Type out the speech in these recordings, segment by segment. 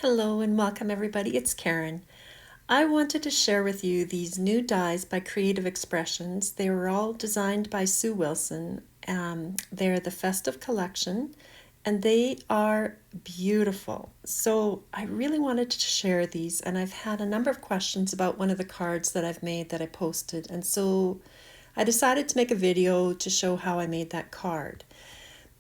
Hello and welcome everybody, it's Karen. I wanted to share with you these new dies by Creative Expressions. They were all designed by Sue Wilson. They're the Festive collection and they are beautiful. So I really wanted to share these, and I've had a number of questions about one of the cards that I've made that I posted, and so I decided to make a video to show how I made that card.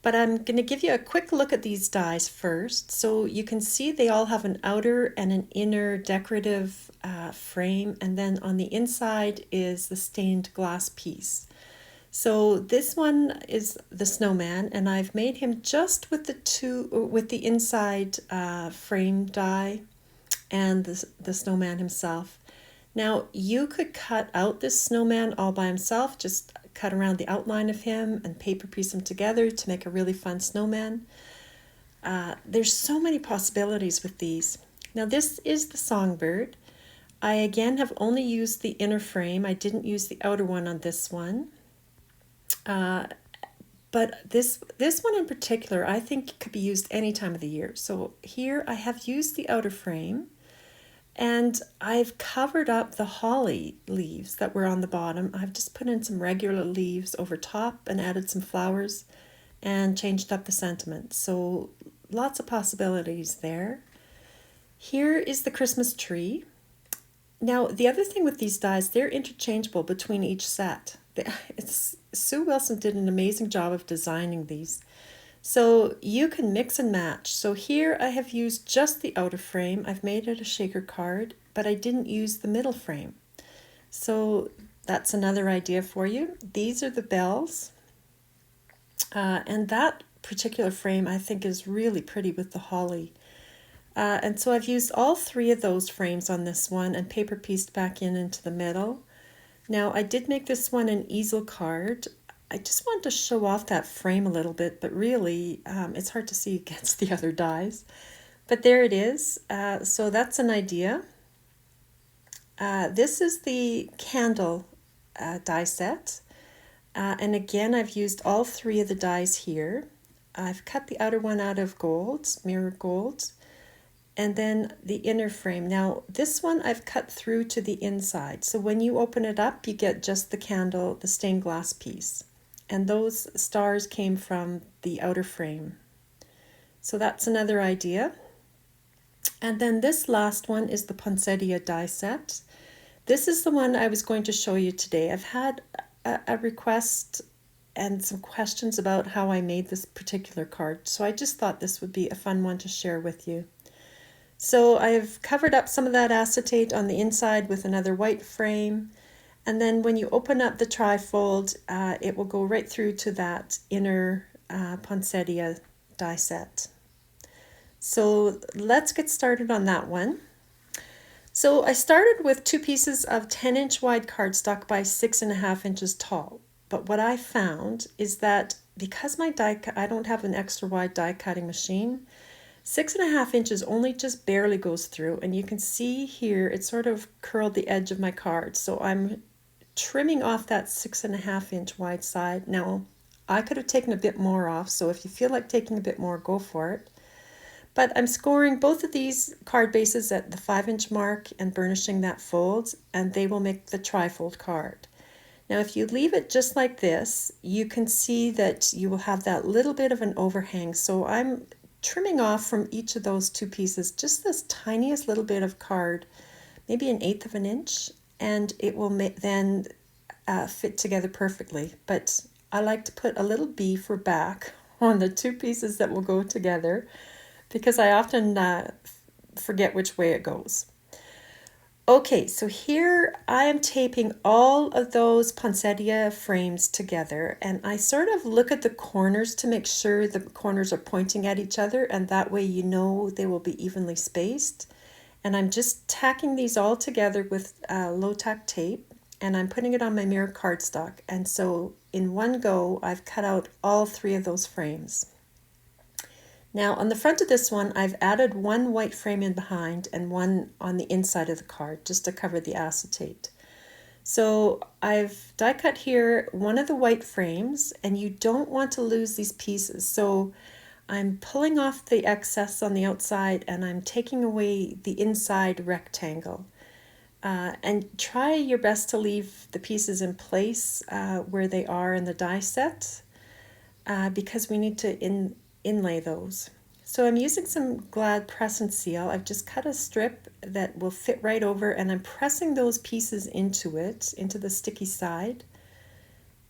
But I'm going to give you a quick look at these dies first. So you can see they all have an outer and an inner decorative frame, and then on the inside is the stained glass piece. So this one is the snowman, and I've made him just with the inside frame die and the snowman himself. Now you could cut out this snowman all by himself, just cut around the outline of him and paper piece them together to make a really fun snowman. There's so many possibilities with these. Now this is the songbird. I again have only used the inner frame. I didn't use the outer one on this one. But this one in particular, I think could be used any time of the year. So here I have used the outer frame, and I've covered up the holly leaves that were on the bottom. I've just put in some regular leaves over top and added some flowers and changed up the sentiment. So lots of possibilities there. Here is the Christmas tree. Now, the other thing with these dies, they're interchangeable between each set. Sue Wilson did an amazing job of designing these. So you can mix and match. So here I have used just the outer frame. I've made it a shaker card, but I didn't use the middle frame. So that's another idea for you. These are the bells. And that particular frame I think is really pretty with the holly. And so I've used all three of those frames on this one and paper pieced back into the middle. Now I did make this one an easel card. I just wanted to show off that frame a little bit, but really it's hard to see against the other dies. But there it is. So that's an idea. This is the candle die set. And again, I've used all three of the dies here. I've cut the outer one out of gold, mirror gold, and then the inner frame. Now this one I've cut through to the inside. So when you open it up, you get just the candle, the stained glass piece. And those stars came from the outer frame. So that's another idea. And then this last one is the Poinsettia die set. This is the one I was going to show you today. I've had a request and some questions about how I made this particular card. So I just thought this would be a fun one to share with you. So I've covered up some of that acetate on the inside with another white frame. And then when you open up the trifold, it will go right through to that inner Poinsettia die set. So let's get started on that one. So I started with two pieces of 10-inch wide cardstock by 6.5 inches tall. But what I found is that because my I don't have an extra wide die cutting machine, 6.5 inches only just barely goes through, and you can see here it sort of curled the edge of my card. So I'm trimming off that 6.5 inch wide side. Now I could have taken a bit more off, so if you feel like taking a bit more, go for it. But I'm scoring both of these card bases at the 5-inch mark and burnishing that fold, and they will make the trifold card. Now if you leave it just like this, you can see that you will have that little bit of an overhang. So I'm trimming off from each of those two pieces just this tiniest little bit of card, maybe 1/8 of an inch, and it will then fit together perfectly. But I like to put a little B for back on the two pieces that will go together, because I often forget which way it goes. Okay, so here I am taping all of those poinsettia frames together, and I sort of look at the corners to make sure the corners are pointing at each other, and that way you know they will be evenly spaced. And I'm just tacking these all together with low tack tape, and I'm putting it on my mirror cardstock. And so in one go, I've cut out all three of those frames. Now on the front of this one, I've added one white frame in behind and one on the inside of the card just to cover the acetate. So I've die cut here one of the white frames, and you don't want to lose these pieces. So I'm pulling off the excess on the outside and I'm taking away the inside rectangle. And try your best to leave the pieces in place where they are in the die set because we need to inlay those. So I'm using some Glad Press and Seal. I've just cut a strip that will fit right over and I'm pressing those pieces into it, into the sticky side.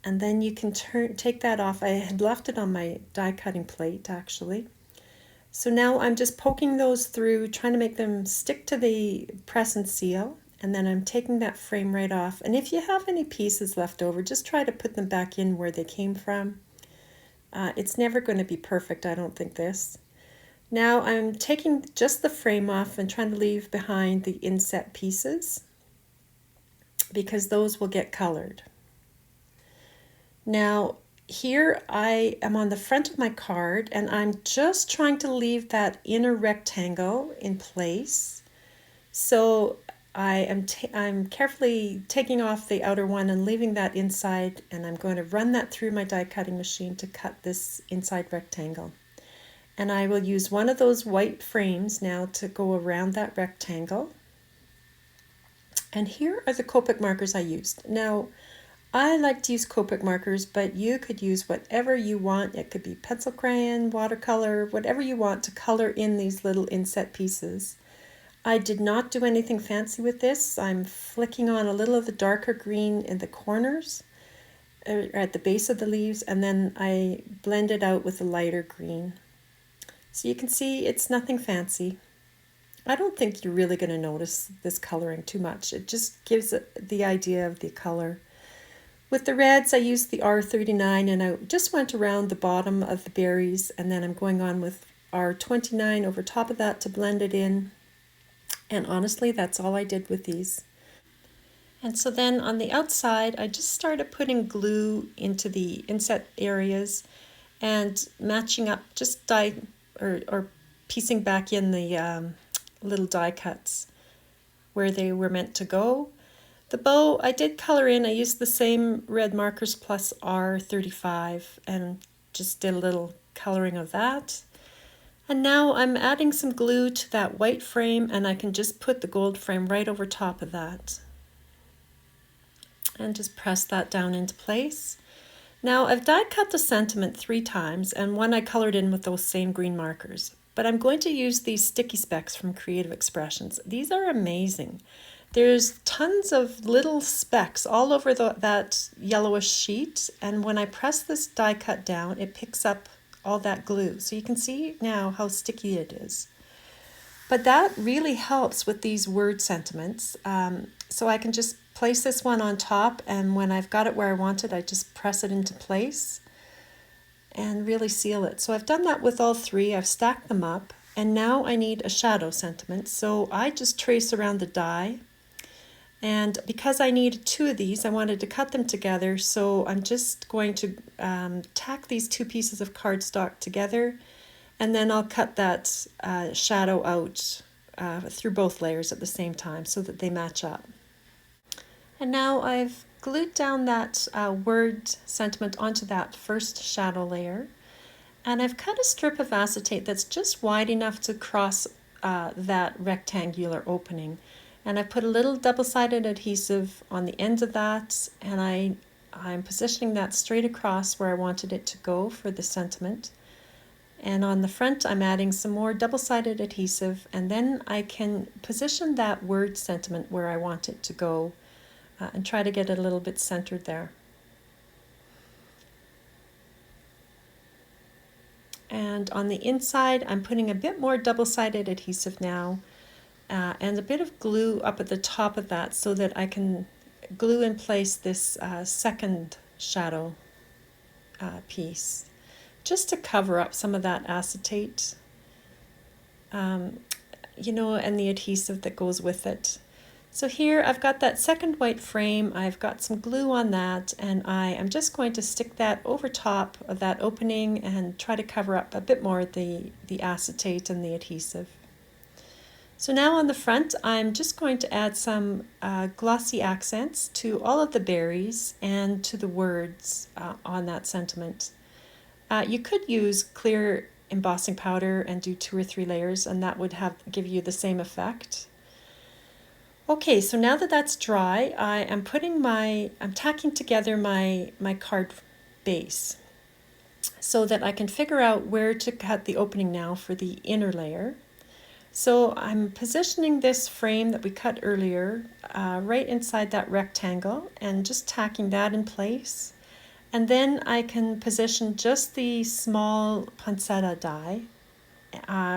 And then you can take that off. I had left it on my die cutting plate actually. So now I'm just poking those through, trying to make them stick to the press and seal. And then I'm taking that frame right off. And if you have any pieces left over, just try to put them back in where they came from. It's never going to be perfect, I don't think, this. Now I'm taking just the frame off and trying to leave behind the inset pieces because those will get colored. Now here I am on the front of my card and I'm just trying to leave that inner rectangle in place. So I'm carefully taking off the outer one and leaving that inside, and I'm going to run that through my die cutting machine to cut this inside rectangle. And I will use one of those white frames now to go around that rectangle. And here are the Copic markers I used. Now, I like to use Copic markers, but you could use whatever you want. It could be pencil crayon, watercolor, whatever you want to color in these little inset pieces. I did not do anything fancy with this. I'm flicking on a little of the darker green in the corners, or at the base of the leaves, and then I blend it out with a lighter green. So you can see it's nothing fancy. I don't think you're really going to notice this coloring too much. It just gives the idea of the color. With the reds, I used the R39 and I just went around the bottom of the berries, and then I'm going on with R29 over top of that to blend it in. And honestly, that's all I did with these. And so then on the outside, I just started putting glue into the inset areas and matching up, just die or piecing back in the little die cuts where they were meant to go. The bow, I did color in. I used the same red markers plus R35 and just did a little coloring of that. And now I'm adding some glue to that white frame, and I can just put the gold frame right over top of that. And just press that down into place. Now I've die cut the sentiment 3 times, and one I colored in with those same green markers. But I'm going to use these sticky specks from Creative Expressions. These are amazing. There's tons of little specks all over that yellowish sheet, and when I press this die cut down, it picks up all that glue. So you can see now how sticky it is. But that really helps with these word sentiments. So I can just place this one on top, and when I've got it where I want it, I just press it into place and really seal it. So I've done that with all 3. I've stacked them up, and now I need a shadow sentiment. So I just trace around the die. And because I needed 2 of these, I wanted to cut them together, so I'm just going to tack these 2 pieces of cardstock together, and then I'll cut that shadow out through both layers at the same time so that they match up. And now I've glued down that word sentiment onto that first shadow layer, and I've cut a strip of acetate that's just wide enough to cross that rectangular opening. And I put a little double-sided adhesive on the end of that, and I'm positioning that straight across where I wanted it to go for the sentiment. And on the front, I'm adding some more double-sided adhesive, and then I can position that word sentiment where I want it to go and try to get it a little bit centered there. And on the inside, I'm putting a bit more double-sided adhesive now, and a bit of glue up at the top of that so that I can glue in place this second shadow piece, just to cover up some of that acetate, you know, and the adhesive that goes with it. So here I've got that second white frame, I've got some glue on that, and I am just going to stick that over top of that opening and try to cover up a bit more the acetate and the adhesive. So now on the front, I'm just going to add some glossy accents to all of the berries and to the words on that sentiment. You could use clear embossing powder and do 2 or 3 layers, and that would give you the same effect. Okay, so now that that's dry, I'm tacking together my card base so that I can figure out where to cut the opening now for the inner layer. So I'm positioning this frame that we cut earlier right inside that rectangle and just tacking that in place. And then I can position just the small poinsettia die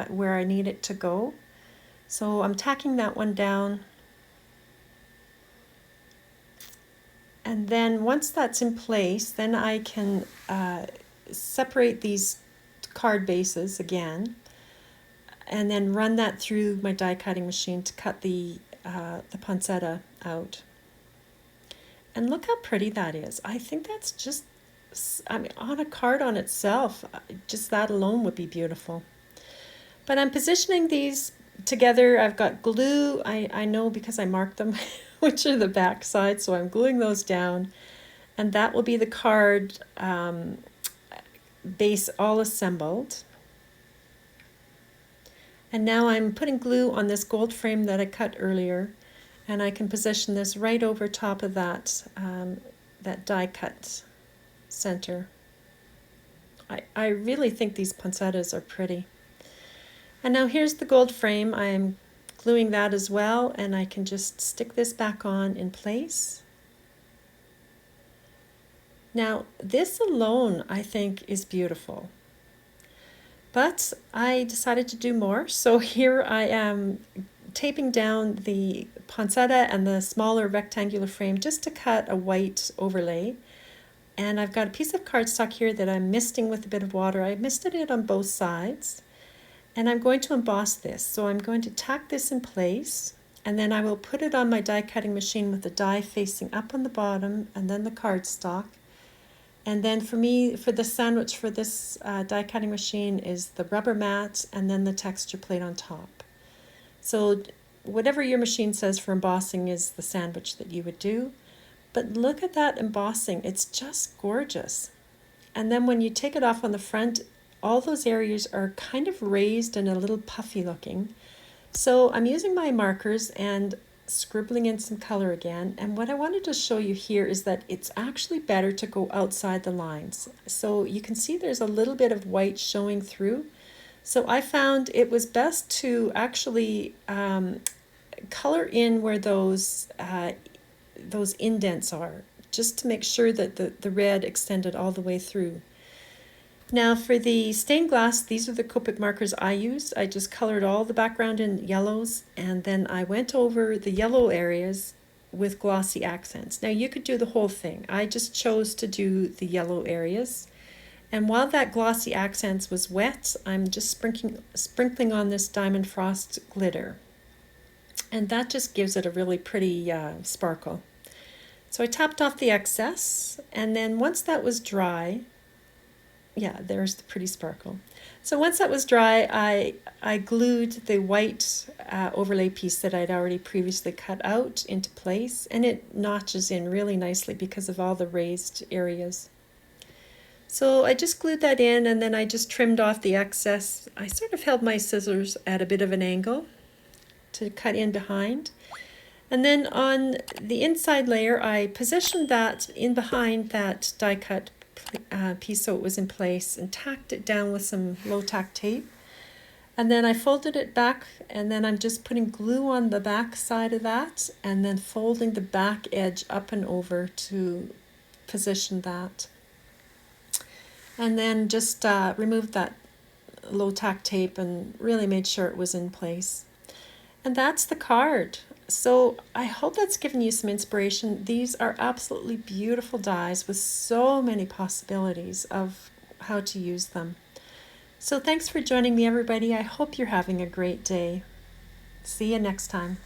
where I need it to go. So I'm tacking that one down. And then once that's in place, then I can separate these card bases again and then run that through my die cutting machine to cut the poinsettia out. And look how pretty that is. I think that's just, I mean, on a card on itself, just that alone would be beautiful. But I'm positioning these together. I've got glue, I know because I marked them, which are the back side, so I'm gluing those down. And that will be the card base all assembled. And now I'm putting glue on this gold frame that I cut earlier, and I can position this right over top of that, that die cut center. I really think these poinsettias are pretty. And now here's the gold frame. I'm gluing that as well, and I can just stick this back on in place. Now this alone I think is beautiful. But I decided to do more, so here I am taping down the poinsettia and the smaller rectangular frame just to cut a white overlay. And I've got a piece of cardstock here that I'm misting with a bit of water. I misted it on both sides. And I'm going to emboss this. So I'm going to tack this in place, and then I will put it on my die cutting machine with the die facing up on the bottom and then the cardstock. And then for me, for the sandwich for this die cutting machine is the rubber mat and then the texture plate on top. So whatever your machine says for embossing is the sandwich that you would do. But look at that embossing, it's just gorgeous. And then when you take it off on the front, all those areas are kind of raised and a little puffy looking. So I'm using my markers and scribbling in some color again, and what I wanted to show you here is that it's actually better to go outside the lines. So you can see there's a little bit of white showing through. So I found it was best to actually color in where those indents are, just to make sure that the red extended all the way through. Now for the stained glass, these are the Copic markers I used. I just colored all the background in yellows, and then I went over the yellow areas with glossy accents. Now you could do the whole thing. I just chose to do the yellow areas. And while that glossy accents was wet, I'm just sprinkling on this Diamond Frost glitter. And that just gives it a really pretty sparkle. So I tapped off the excess, and then once that was dry, yeah, there's the pretty sparkle. So once that was dry, I glued the white overlay piece that I'd already previously cut out into place, and it notches in really nicely because of all the raised areas. So I just glued that in, and then I just trimmed off the excess. I sort of held my scissors at a bit of an angle to cut in behind. And then on the inside layer, I positioned that in behind that die cut piece so it was in place, and tacked it down with some low tack tape. And then I folded it back, and then I'm just putting glue on the back side of that, and then folding the back edge up and over to position that. And then just removed that low tack tape and really made sure it was in place. And that's the card. So I hope that's given you some inspiration. These are absolutely beautiful dies with so many possibilities of how to use them. So thanks for joining me, everybody. I hope you're having a great day. See you next time.